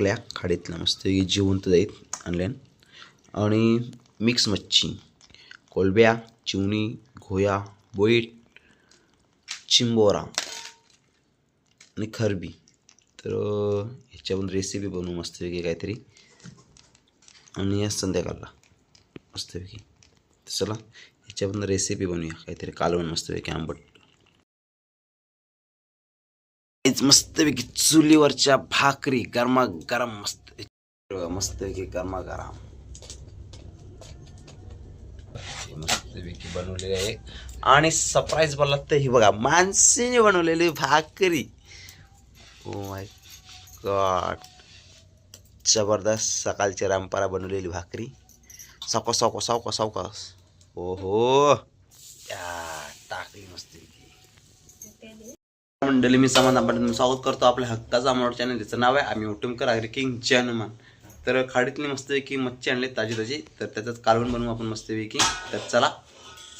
टाकल्या खाडीतल्या मस्त जिवंत जाईत आणल्यान. आणि मिक्स मच्छी, कोलब्या, चिवणी, घोया, बोईट, चिंबोरा आणि खरबी. तर ह्याच्यावरून रेसिपी बनवू मस्तपैकी काहीतरी आणि या संध्याकाळला मस्तपैकी. चला ह्याच्यावरून रेसिपी बनवूया काहीतरी कालवण मस्तपैकी आंबट. मस्तपैकी चुलीवरच्या भाकरी गरमागरम मस्तपैकी गरमागरम मस्तपैकी बनवलेली आहे. आणि सरप्राईज बोलला तर ही बघा माणसाने बनवलेली भाकरी. ओ माय गॉड, जबरदस्त सकाळची रामपारा बनवलेली भाकरी. सावकाश सावकाश सावकाश सावकाश. हो हो टाकली मस्तपैकी. मंडळी मी सामान आपण स्वागत करतो आपल्या हक्काचा अमरावती चॅनल. त्याचं नाव आहे आम्ही उटुमकर ॲग्रिकिंग जनमान. तर खाडीतली मस्तपैकी मच्छी आणले ताजी ताजी. तर त्याच्यात कालवण बनवू आपण मस्तपैकी. तर चला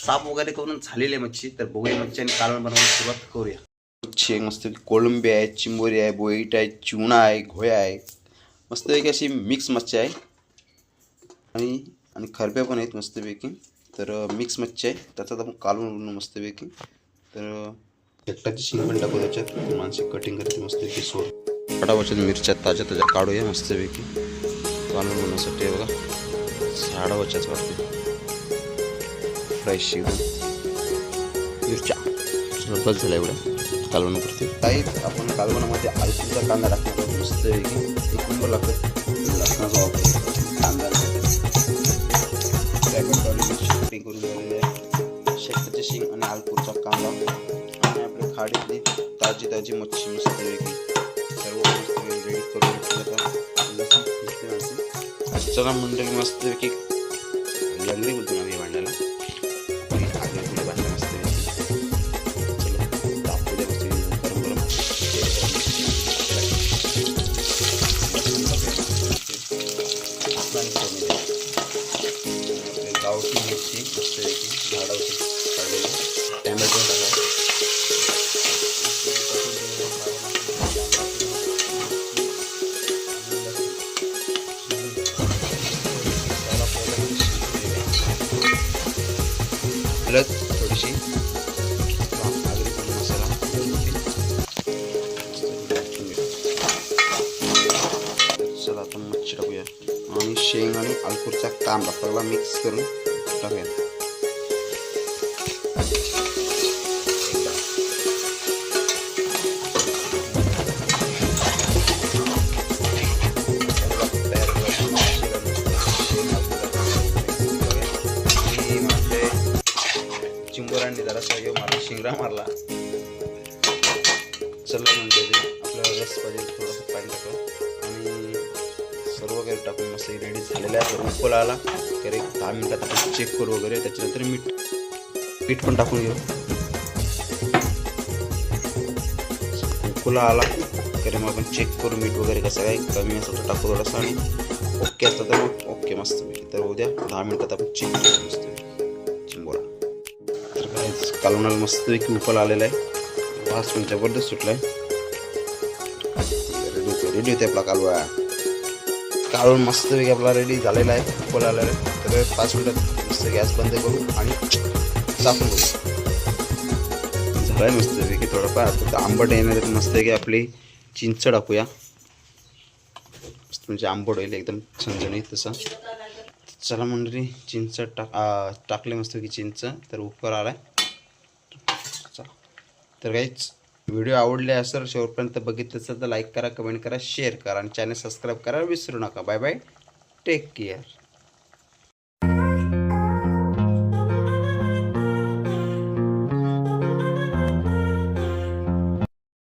साफ वगैरे करून झालेली आहे मच्छी. तर बघूया मच्छी आणि कालवण बनवायला सुरुवात करूया. मच्छी मस्तपैकी कोळंबी आहे, चिंबोरी आहे, बोईट आहे, चिवणा आहे, घोया आहे. मस्तपैकी अशी मिक्स मच्छी आहे. आणि खरब्या पण आहेत मस्तपैकी. तर मिक्स मच्छी आहे. त्याच्यात आपण कालवण बनवू मस्तपैकी. तर एकटाची शिंग पण टाकू त्याच्यात. माणसे कटिंग करते मस्तपैकी. सोड फटाफट मिरच्या ताज्या ताज्या काढूया मस्तपैकी कालवण बनवण्यासाठी. बघा झाडा वच्याच वाटते फ्रेश शिवून मिरच्या बस झाल्या एवढ्या कालवण करते. काही आपण कालवणामध्ये आलूचा कांदा टाकणार मस्तपैकी. एक नंबर लागतं लसणाचा वापर कांदा कटिंग करून झालेले आहे. शेकटाची शिंग आणि आलपूरचा कांदा आणि आपल्या खाडीतली ताजी ताजी मच्छी मस्तपैकी सर्व मस्तपैकी रेडी करून लसूण किसते. चला मंडळी मस्तपैकी लंगडी बोलतो ना मी भांड्याला आगळे पुढे भांडा मस्तपैकी. चला तापू द्या मस्त गरम गरम. गावठी मिरची मस्तपैकी झाडावरती काढलेली. टॅमॅटो टाका. हळद थोडीशी, मसाला, चला आता मच्छी टाकूया. आणि शेंग आणि आलपूरचा कांदा पहिला मिक्स करून टाकूया. चिंबोरांनी जरासा घेऊ मारला, शिंगरा मारला. चला म्हणजे आपल्याला रस पाहिजे थोडंसं पाणी टाकलं आणि सर्व वगैरे टाकून मस्त रेडी झालेलं आहे. तर उकळा आला तर एक 10 मिनिटात आपण चेक करू वगैरे. त्याच्यानंतर मीठ पण टाकून घेऊ. उकळा आला तरी मग आपण चेक करू मीठ वगैरे कसं काय कमी असं तर टाकू थोडंसं आणि ओके असतं तर मग ओके मस्तपैकी. तर उद्या 10 मिनिटात आपण चेक करू मस्तपैकी चिंबोरा. तर काय कालवणाला मस्तपैकी उकळा आलेला आहे. वास पण जबरदस्त सुटला आहे. रेडी होते आपला कालवण मस्तपैकी आपला रेडी झालेला आहे. उकळा आलेला आहे. तर 5 मिनिटात मस्त गॅस बंद करू आणि चापून करू. झालं आहे मस्तपैकी. थोडंफार आता आंबट येणार आहे. मस्तपैकी आपली चिंच टाकूया. मस्त म्हणजे आंबट होईल एकदम झणझणीत तसं. चला मंडळी चिंच टाकले मस्तपैकी चिंच. तर उकळ आलाय. तर काहीच व्हिडिओ आवडले असेल शेवटपर्यंत बघितलं असेल तर लाईक करा, कमेंट करा, शेअर करा आणि चॅनल सबस्क्राईब करायला विसरू नका. Bye bye, take care.